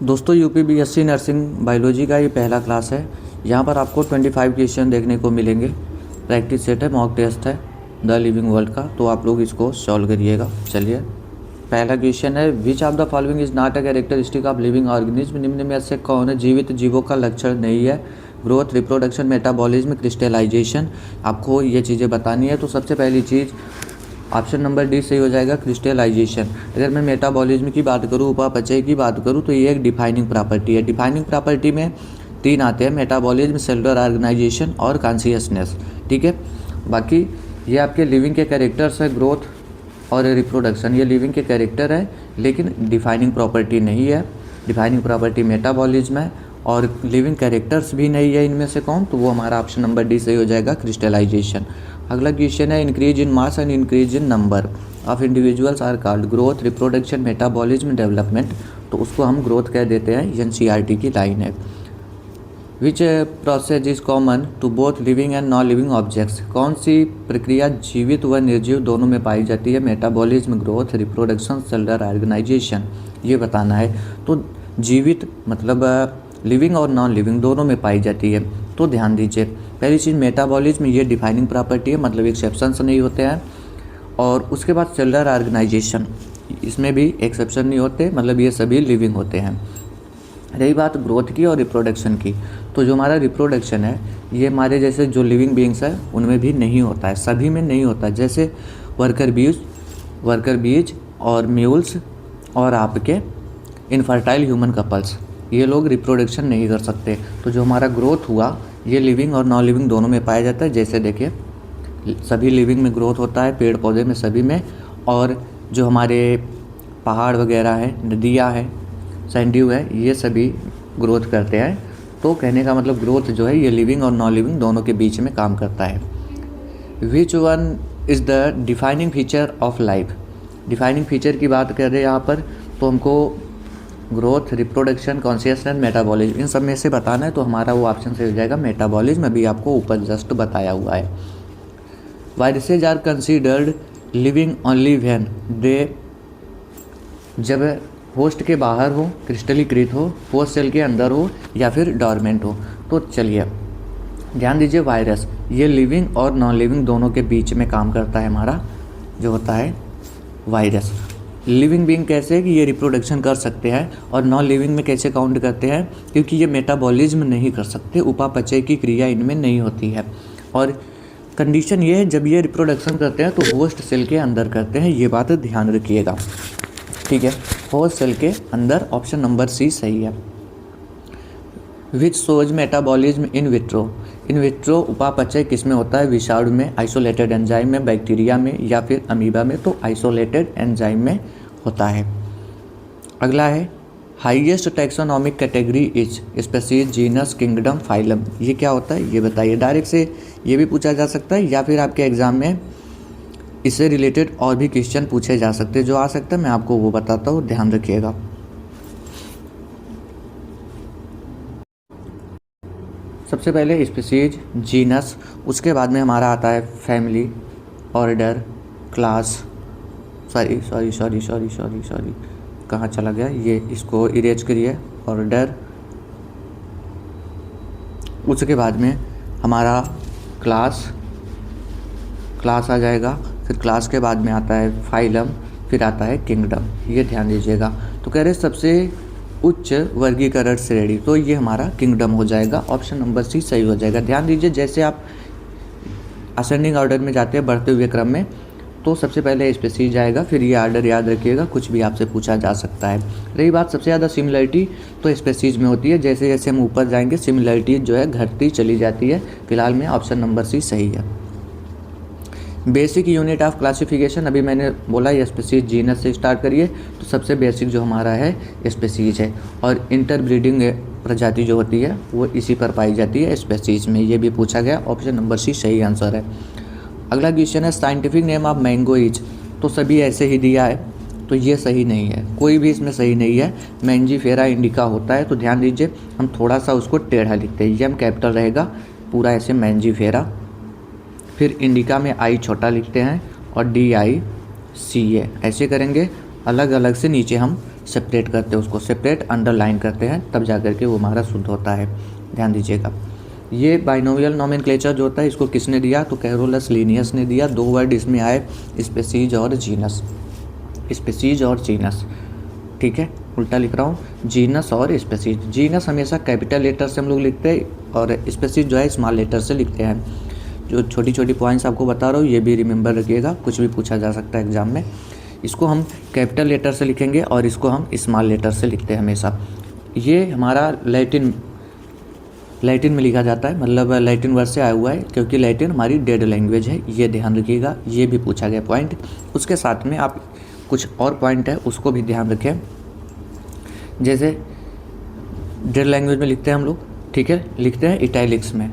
दोस्तों यूपीबीएससी nursing biology का ये पहला क्लास है। यहाँ पर आपको 25 क्वेश्चन देखने को मिलेंगे। प्रैक्टिस सेट है, मॉक टेस्ट है द लिविंग वर्ल्ड का, तो आप लोग इसको सॉल्व करिएगा। चलिए, पहला क्वेश्चन है, which of the following is not a characteristic of living organism. निम्न में से कौन है जीवित जीवों का लक्षण नहीं है? Growth, reproduction, metabolism, crystallization. आपको ये चीज़ें बतानी है। तो सबसे पहली चीज़ ऑप्शन नंबर डी सही हो जाएगा, क्रिस्टलाइजेशन। अगर मैं मेटाबॉलिज्म की बात करूँ, उपापचय की बात करूँ, तो ये एक डिफाइनिंग प्रॉपर्टी है। डिफाइनिंग प्रॉपर्टी में 3 आते हैं, मेटाबॉलिज्म, सेलुलर ऑर्गेनाइजेशन और कॉन्शियसनेस। ठीक है, बाकी ये आपके लिविंग के कैरेक्टर्स है, ग्रोथ और रिप्रोडक्शन, ये लिविंग के कैरेक्टर है, लेकिन डिफाइनिंग प्रॉपर्टी नहीं है। डिफाइनिंग प्रॉपर्टी मेटाबॉलिज्म है और लिविंग कैरेक्टर्स भी नहीं है इनमें से कौन, तो वो हमारा ऑप्शन नंबर डी सही हो जाएगा, क्रिस्टलाइजेशन। अगला क्वेश्चन है, increase in mass and increase in number of individuals are called growth, reproduction, metabolism, development. तो उसको हम ग्रोथ कह देते हैं, एनसीईआरटी की लाइन है। Which process is common to both living and non living objects. कौन सी प्रक्रिया जीवित व निर्जीव दोनों में पाई जाती है? Metabolism, growth, reproduction, cellular organization, ये बताना है। तो जीवित मतलब लिविंग और नॉन लिविंग दोनों में पाई जाती है। तो ध्यान दीजिए, पहली चीज़ मेटाबॉलिज्म, ये डिफाइनिंग प्रॉपर्टी है, मतलब एक्सेप्शंस नहीं होते हैं। और उसके बाद सेलुलर ऑर्गेनाइजेशन, इसमें भी एक्सेप्शन नहीं होते, मतलब ये सभी लिविंग होते हैं। रही बात ग्रोथ की और रिप्रोडक्शन की, तो जो हमारा रिप्रोडक्शन है ये हमारे जैसे जो लिविंग बीइंग्स है उनमें भी नहीं होता है, सभी में नहीं होता है। जैसे वर्कर बीज और म्यूल्स और आपके इनफर्टाइल ह्यूमन कपल्स, ये लोग रिप्रोडक्शन नहीं कर सकते। तो जो हमारा ग्रोथ हुआ ये लिविंग और नॉन लिविंग दोनों में पाया जाता है। जैसे देखिए, सभी लिविंग में ग्रोथ होता है, पेड़ पौधे में सभी में, और जो हमारे पहाड़ वगैरह हैं, नदियाँ हैं, सैंड्यू है, ये सभी ग्रोथ करते हैं। तो कहने का मतलब ग्रोथ जो है ये लिविंग और नॉन लिविंग दोनों के बीच में काम करता है। Which one is the defining feature of life. Defining feature की बात कर रहे हैं यहाँ पर, तो हमको ग्रोथ, रिप्रोडक्शन, कॉन्शियसनेस, मेटाबॉलिज्म, इन सब में से बताना है। तो हमारा वो ऑप्शन से हो जाएगा मेटाबॉलिज्म, अभी आपको ऊपर जस्ट बताया हुआ है। Viruses are considered living only when they, जब होस्ट के बाहर हो, क्रिस्टलीकृत हो, होस्ट सेल के अंदर हो, या फिर डॉर्मेंट हो। तो चलिए ध्यान दीजिए, वायरस ये लिविंग और नॉन लिविंग दोनों के बीच में काम करता है। हमारा जो होता है वायरस, लिविंग बीइंग कैसे कि ये रिप्रोडक्शन कर सकते हैं, और नॉन लिविंग में कैसे काउंट करते हैं, क्योंकि ये मेटाबॉलिज्म नहीं कर सकते, उपापचय की क्रिया इनमें नहीं होती है। और कंडीशन ये है, जब ये रिप्रोडक्शन करते हैं तो होस्ट सेल के अंदर करते हैं, ये बात ध्यान रखिएगा। ठीक है, होस्ट सेल के अंदर, ऑप्शन नंबर सी सही है। Which shows metabolism in vitro. In vitro उपापचय किस में होता है? विषाणु में, आइसोलेटेड एंजाइम में, बैक्टीरिया में, या फिर अमीबा में। तो आइसोलेटेड एंजाइम में होता है। अगला है, highest taxonomic category is species, genus, kingdom, phylum. ये क्या होता है ये बताइए। डायरेक्ट से ये भी पूछा जा सकता है, या फिर आपके एग्जाम में इससे रिलेटेड और भी क्वेश्चन पूछे जा सकते हैं। जो आ सकता है मैं आपको वो बताता हूँ, ध्यान रखिएगा। सबसे पहले स्पीशीज, जीनस, उसके बाद में हमारा आता है फैमिली, ऑर्डर, क्लास, सॉरी कहाँ चला गया ये, इसको इरेज करिए, ऑर्डर। उसके बाद में हमारा क्लास आ जाएगा, फिर क्लास के बाद में आता है फाइलम, फिर आता है किंगडम। ये ध्यान दीजिएगा। तो कह रहे सबसे उच्च वर्गीकरण श्रेणी, तो ये हमारा किंगडम हो जाएगा, ऑप्शन नंबर सी सही हो जाएगा। ध्यान दीजिए, जैसे आप असेंडिंग ऑर्डर में जाते हैं, बढ़ते हुए क्रम में, तो सबसे पहले स्पीशीज आएगा, फिर ये ऑर्डर याद रखिएगा, कुछ भी आपसे पूछा जा सकता है। रही बात सबसे ज़्यादा सिमिलरिटी, तो स्पीशीज में होती है। जैसे जैसे हम ऊपर जाएंगे सिमिलरिटी जो है घटती चली जाती है। फिलहाल में ऑप्शन नंबर सी सही है। बेसिक यूनिट ऑफ क्लासिफिकेशन, अभी मैंने बोला ये स्पीशीज, जीनस से स्टार्ट करिए, तो सबसे बेसिक जो हमारा है स्पीशीज है। और इंटरब्रीडिंग प्रजाति जो होती है वो इसी पर पाई जाती है, स्पीशीज में। ये भी पूछा गया, ऑप्शन नंबर सी सही आंसर है। अगला क्वेश्चन है, scientific name of mango is. तो सभी ऐसे ही दिया है, तो ये सही नहीं है, कोई भी इसमें सही नहीं है। मैंजीफेरा इंडिका होता है, तो ध्यान दीजिए, हम थोड़ा सा उसको टेढ़ा लिखते हैं, एम कैपिटल रहेगा पूरा ऐसे, मैंजीफेरा। फिर इंडिका में आई छोटा लिखते हैं, और DICA ऐसे करेंगे, अलग अलग से नीचे हम सेपरेट करते हैं, उसको सेपरेट अंडरलाइन करते हैं, तब जा कर के वो हमारा शुद्ध होता है। ध्यान दीजिएगा। ये बाइनोमियल नोमेनक्लेचर जो होता है इसको किसने दिया, तो कैरोलस लिनियस ने दिया। 2 वर्ड इसमें आए, स्पेसीज और जीनस, स्पेसीज और जीनस, ठीक है, उल्टा लिख रहा हूँ, जीनस और स्पेसीज। जीनस हमेशा कैपिटल लेटर से हम लोग लिखते हैं और स्पेसीज जो है स्मॉल लेटर से लिखते हैं। जो छोटी छोटी पॉइंट्स आपको बता रहा हूँ ये भी रिमेंबर रखिएगा, कुछ भी पूछा जा सकता है एग्जाम में। इसको हम कैपिटल लेटर से लिखेंगे और इसको हम स्मॉल लेटर से लिखते हैं हमेशा। ये हमारा लैटिन में लिखा जाता है, मतलब लैटिन वर्ड से आया हुआ है, क्योंकि लैटिन हमारी डेड लैंग्वेज है, ये ध्यान रखिएगा। ये भी पूछा गया पॉइंट। उसके साथ में आप कुछ और पॉइंट है उसको भी ध्यान रखें। जैसे डेड लैंग्वेज में लिखते हैं हम लोग, ठीक है, लिखते हैं इटैलिक्स में,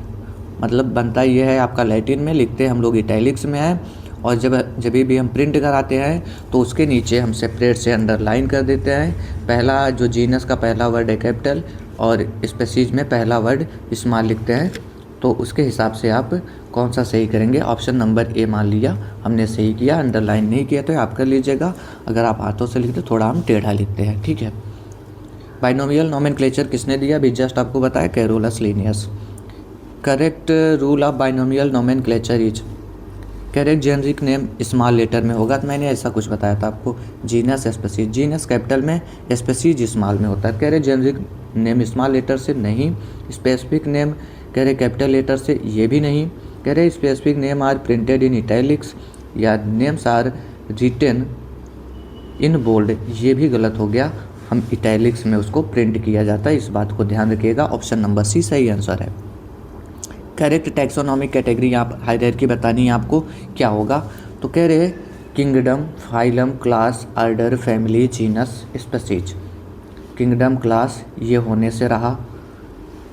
मतलब बनता ये है आपका लैटिन में, लिखते हैं हम लोग इटैलिक्स में है। और जब भी हम प्रिंट कराते हैं तो उसके नीचे हम सेपरेट से अंडरलाइन कर देते हैं। पहला जो जीनस का पहला वर्ड है कैपिटल और स्पेसीज में पहला वर्ड स्मॉल लिखते हैं। तो उसके हिसाब से आप कौन सा सही करेंगे, ऑप्शन नंबर ए मान लिया हमने सही किया, अंडरलाइन नहीं किया तो आप कर लीजिएगा। अगर आप हाथों से लिखते थोड़ा हम टेढ़ा लिखते हैं, ठीक है। बाइनोमियल नोमेनक्लेचर किसने दिया, अभी जस्ट आपको बताया, Carolus Linnaeus. Correct rule of binomial nomenclature is, correct generic name small letter में होगा, तो मैंने ऐसा कुछ बताया था आपको। जीनस स्पेसीज, जीनस कैपिटल में, स्पेसीज स्मॉल में होता है। Correct generic name small letter से नहीं, स्पेसिफिक नेम कह रहे कैपिटल लेटर से, ये भी नहीं। कह रहे specific name are printed in italics या names are written in bold, ये भी गलत हो गया, हम इटैलिक्स में उसको प्रिंट किया जाता है, इस बात को ध्यान रखिएगा। ऑप्शन नंबर सी सही आंसर है। करेक्ट टैक्सोनॉमिक कैटेगरी आप हायरार्की बतानी है आपको क्या होगा, तो कह रहे kingdom, phylum, class, order, family, genus, species. Kingdom, class ये होने से रहा,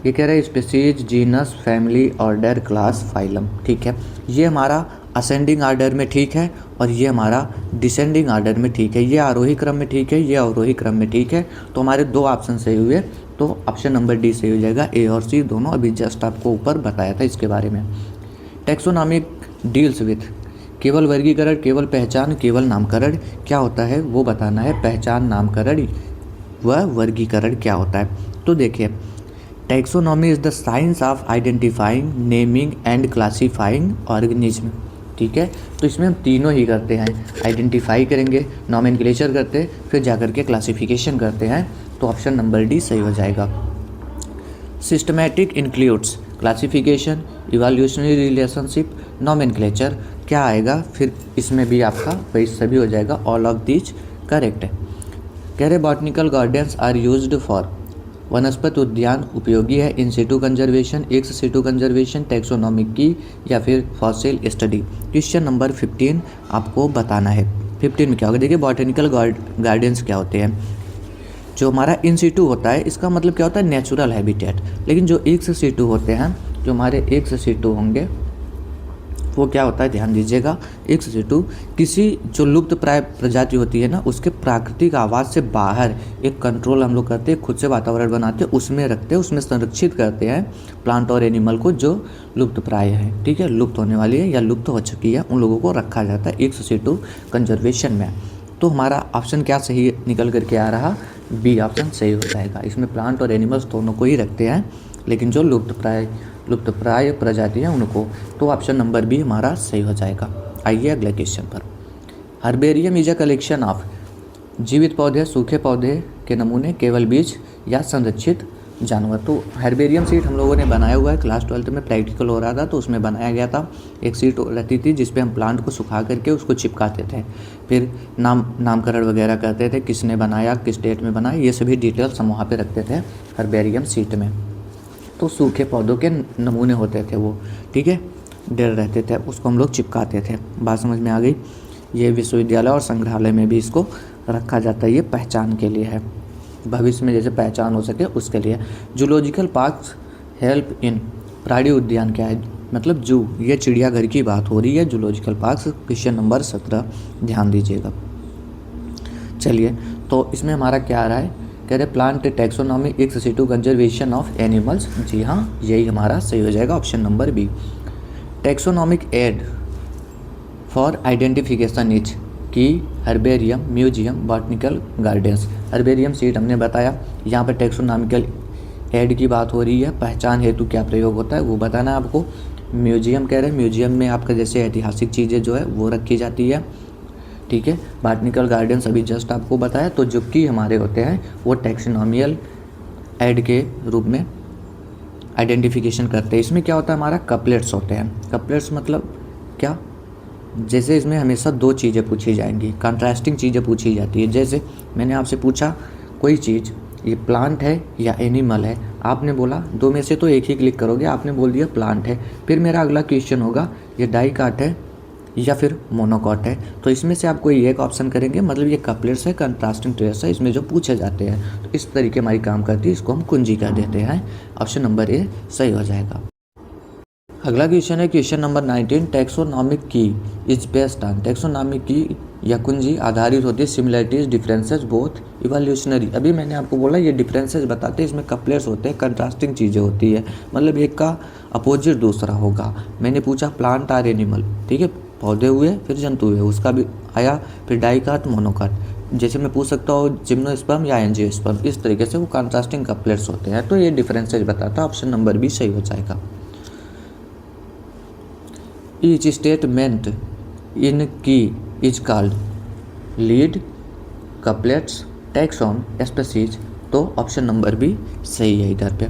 ये कह रहे species, genus, family, order, class, phylum, ठीक है। ये हमारा असेंडिंग ऑर्डर में ठीक है और ये हमारा डिसेंडिंग ऑर्डर में ठीक है। ये आरोही क्रम में ठीक है, ये अवरोही क्रम में ठीक है। तो हमारे 2 ऑप्शन सही हुए, तो ऑप्शन नंबर डी सही हो जाएगा। ए और सी दोनों अभी जस्ट आपको ऊपर बताया था इसके बारे में। टैक्सोनॉमिक डील्स विथ, केवल वर्गीकरण, केवल पहचान, केवल नामकरण क्या होता है वो बताना है। पहचान, नामकरण व वर्गीकरण क्या होता है, तो देखिए taxonomy is the science of identifying, naming and classifying organism, ठीक है। तो इसमें हम तीनों ही करते हैं, आइडेंटिफाई करेंगे, नोमेनक्लेचर करते हैं, फिर जाकर के क्लासिफिकेशन करते हैं, तो ऑप्शन नंबर डी सही हो जाएगा। Systematic includes classification, evolutionary relationship, nomenclature, क्या आएगा फिर इसमें भी आपका वही सभी हो जाएगा, ऑल ऑफ दीज करेक्ट है। कह रहे botanical gardens are used for, वनस्पति उद्यान उपयोगी है, in situ conservation, ex situ conservation, taxonomic की या फिर फॉसिल स्टडी। क्वेश्चन नंबर 15 आपको बताना है। 15 में क्या होगा, देखिए बॉटनिकल गार्डन्स क्या होते हैं। जो हमारा इन सिटू होता है इसका मतलब क्या होता है, नेचुरल हैबिटेट। लेकिन जो एक्स सिटू होते हैं, जो हमारे एक्स सिटू होंगे वो क्या होता है, ध्यान दीजिएगा। एक्स सिटू किसी जो लुप्त प्राय प्रजाति होती है ना, उसके प्राकृतिक आवास से बाहर एक कंट्रोल हम लोग करते हैं, खुद से वातावरण बनाते हैं, उसमें रखते हैं, उसमें संरक्षित करते हैं प्लांट और एनिमल को जो लुप्त प्राय है, ठीक है, लुप्त होने वाली है या लुप्त हो चुकी है, उन लोगों को रखा जाता है एक्स सिटू कंजर्वेशन में। तो हमारा ऑप्शन क्या सही निकल करके आ रहा, बी ऑप्शन सही हो जाएगा। इसमें प्लांट और एनिमल्स दोनों को ही रखते हैं, लेकिन जो लुप्त प्राय प्रजाति है उनको, तो ऑप्शन नंबर बी हमारा सही हो जाएगा। आइए अगले क्वेश्चन पर। Herbarium is a collection of, जीवित पौधे, सूखे पौधे के नमूने, केवल बीज या संरक्षित जानवर। तो हर्बेरियम सीट हम लोगों ने बनाया हुआ है, क्लास 12 में प्रैक्टिकल हो रहा था तो उसमें बनाया गया था। एक सीट रहती थी जिसपे हम प्लांट को सुखा करके उसको चिपकाते थे, फिर नामकरण वगैरह करते थे, किसने बनाया, किस डेट में बनाया, ये सभी डिटेल्स हम वहाँ पे रखते थे हर्बेरियम सीट में। तो सूखे पौधों के नमूने होते थे वो, ठीक है, ढेर रहते थे, उसको हम लोग चिपकाते थे। बात समझ में आ गई। ये विश्वविद्यालय और संग्रहालय में भी इसको रखा जाता है, ये पहचान के लिए है, भविष्य में जैसे पहचान हो सके उसके लिए। जूलॉजिकल पार्क्स हेल्प इन, प्राणी उद्यान क्या है, मतलब जू, ये चिड़ियाघर की बात हो रही है। जूलॉजिकल पार्क्स क्वेश्चन नंबर 17 ध्यान दीजिएगा। चलिए तो इसमें हमारा क्या आ रहा है, कह रहे plant taxonomy ex situ conservation of animals, जी हाँ यही हमारा सही हो जाएगा, option number B. Taxonomic aid for identification is, key, herbarium, museum, botanical gardens. Herbarium sheet हमने बताया, यहाँ पर टैक्सोनॉमिकल ऐड की बात हो रही है, पहचान हेतु क्या प्रयोग होता है वो बताना है आपको। म्यूजियम कह रहे हैं, म्यूजियम में आपका जैसे ऐतिहासिक चीज़ें जो है वो रखी जाती है, ठीक है। बॉटनिकल गार्डन्स अभी जस्ट आपको बताया। तो जो कि हमारे होते हैं वो टैक्सोनॉमिकल ऐड के रूप में आइडेंटिफिकेशन करते हैं। इसमें क्या होता है, हमारा कपलेट्स होते हैं। कपलेट्स मतलब क्या, जैसे इसमें हमेशा दो चीज़ें पूछी जाएंगी, कंट्रास्टिंग चीज़ें पूछी जाती है। जैसे मैंने आपसे पूछा कोई चीज़ ये प्लांट है या एनिमल है, आपने बोला दो में से तो एक ही क्लिक करोगे, आपने बोल दिया प्लांट है। फिर मेरा अगला क्वेश्चन होगा ये डाइकाट है या फिर मोनोकॉट है, तो इसमें से आप कोई एक ऑप्शन करेंगे, मतलब ये कपलेट्स है, कंट्रास्टिंग ट्रेस है, इसमें जो पूछे जाते हैं। तो इस तरीके हमारी काम करती है, इसको हम कुंजी कह देते हैं। ऑप्शन नंबर ए सही हो जाएगा। अगला क्वेश्चन है क्वेश्चन नंबर 19, टैक्सोनॉमिक की इज बेस्ड ऑन। टैक्सोनॉमिक की या कुंजी आधारित होती है सिमिलरिटीज डिफरेंसेस बोथ इवोल्यूशनरी। अभी मैंने आपको बोला ये डिफरेंसेस बताते हैं, इसमें कपलेट्स होते हैं, कंट्रास्टिंग चीज़ें होती है, मतलब एक का अपोजिट दूसरा होगा। मैंने पूछा प्लांट आर एनिमल, ठीक है, पौधे हुए फिर जंतु हुए, उसका भी आया। फिर डाइकाट, मोनोकाट, जैसे मैं पूछ सकता हूँ जिम्नोस्पर्म या एंजियोस्पर्म, इस तरीके से वो कंट्रास्टिंग कपलेट्स होते हैं। तो ये डिफरेंसेस बताता है, ऑप्शन नंबर बी सही हो जाएगा। Each statement in key is called lead, couplets, taxon, species. तो ऑप्शन नंबर बी सही है इधर पे।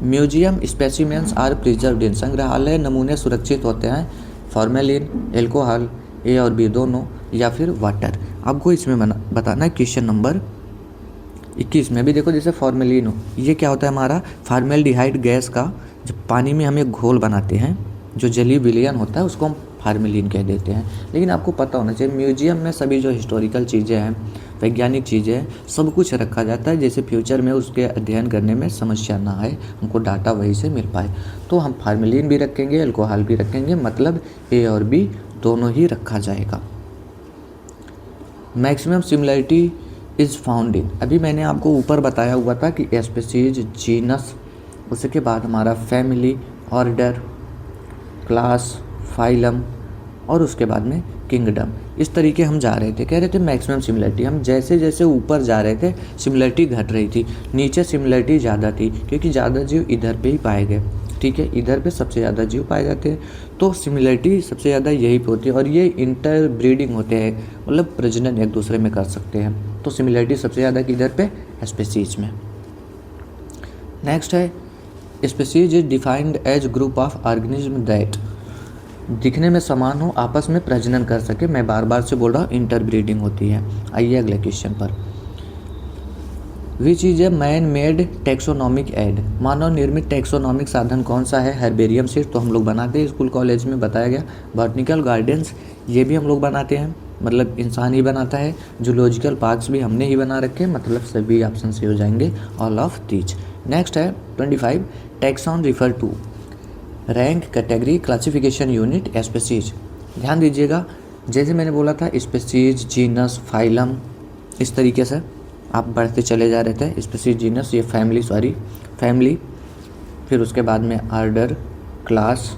Museum specimens are preserved in. संग्रहालय नमूने सुरक्षित होते हैं फॉर्मेलिन, एल्कोहल, ए और बी दोनों, या फिर वाटर। आपको इसमें बताना है क्वेश्चन नंबर 21 में भी देखो, जैसे फॉर्मेलिन हो, ये क्या होता है हमारा फॉर्मेल्डिहाइड गैस का, जब पानी में हम एक घोल बनाते हैं जो जलीय विलयन होता है उसको हम फार्मेलिन कह देते हैं। लेकिन आपको पता होना चाहिए म्यूजियम में सभी जो हिस्टोरिकल चीज़ें हैं, वैज्ञानिक चीज़ें हैं, सब कुछ रखा जाता है, जैसे फ्यूचर में उसके अध्ययन करने में समस्या ना आए, हमको डाटा वहीं से मिल पाए। तो हम फार्मेलिन भी रखेंगे, अल्कोहल भी रखेंगे, मतलब ए और बी दोनों ही रखा जाएगा। Maximum similarity is found in. अभी मैंने आपको ऊपर बताया हुआ था कि स्पीशीज, जीनस, उसके बाद हमारा फैमिली, ऑर्डर, क्लास, फाइलम, और उसके बाद में किंगडम। इस तरीके हम जा रहे थे, कह रहे थे मैक्सिमम सिमिलरिटी। हम जैसे जैसे ऊपर जा रहे थे सिमिलरिटी घट रही थी, नीचे सिमिलरिटी ज़्यादा थी, क्योंकि ज़्यादा जीव इधर पे ही पाए गए, ठीक है, इधर पे सबसे ज़्यादा जीव पाए जाते हैं, तो सिमिलरिटी सबसे ज़्यादा यही पे होती है। और ये इंटर ब्रीडिंग होते हैं, मतलब प्रजनन एक दूसरे में कर सकते हैं। तो सिमिलरिटी सबसे ज़्यादा किधर पे, स्पीशीज में। नेक्स्ट है species is defined age group of organism that, दिखने में समान हो, आपस में प्रजनन कर सके। मैं बार बार से बोल रहा हूँ इंटर ब्रीडिंग होती है। आइए अगले क्वेश्चन पर। Which is a man made taxonomic aid. मानव निर्मित टैक्सोनॉमिक साधन कौन सा है। हर्बेरियम सीट तो हम लोग बनाते हैं, स्कूल कॉलेज में बताया गया। बॉटनिकल गार्डन्स ये भी हम लोग बनाते हैं, मतलब इंसान ही बनाता है। जूलॉजिकल पार्क्स भी हमने ही बना रखे, मतलब सभी ऑप्शन से हो जाएंगे, ऑल ऑफ दीज। नेक्स्ट है 25, taxon refer to rank, category, classification unit, species. ध्यान दीजिएगा, जैसे मैंने बोला था स्पीशीज, जीनस, फाइलम, इस तरीके से आप बढ़ते चले जा रहे थे। स्पीशीज, जीनस, ये फैमिली, फिर उसके बाद में ऑर्डर, क्लास,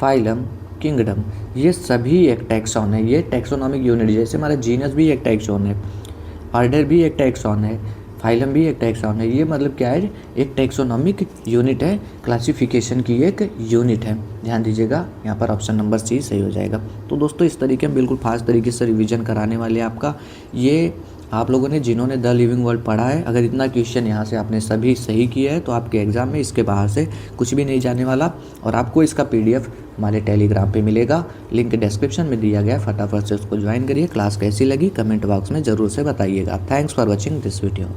फाइलम, किंगडम, ये सभी एक टैक्सॉन है। ये टैक्सोनॉमिक यूनिट, जैसे हमारा जीनस भी एक टैक्सॉन है, ऑर्डर भी एक टैक्सॉन है, फाइलम भी एक टैक्सॉन है। ये मतलब क्या है, एक टैक्सोनॉमिक यूनिट है, क्लासिफिकेशन की एक यूनिट है। ध्यान दीजिएगा, यहाँ पर ऑप्शन नंबर सी सही हो जाएगा। तो दोस्तों इस तरीके में बिल्कुल फास्ट तरीके से रिवीजन कराने वाले आपका ये आप लोगों ने जिन्होंने द लिविंग वर्ल्ड पढ़ा है, अगर इतना क्वेश्चन यहाँ से आपने सभी सही किया है तो आपके एग्ज़ाम में इसके बाहर से कुछ भी नहीं जाने वाला। और आपको इसका PDF हमारे टेलीग्राम पे मिलेगा, लिंक डिस्क्रिप्शन में दिया गया, फटाफट से उसको ज्वाइन करिए। क्लास कैसी लगी कमेंट बॉक्स में ज़रूर से बताइएगा। Thanks for watching this video.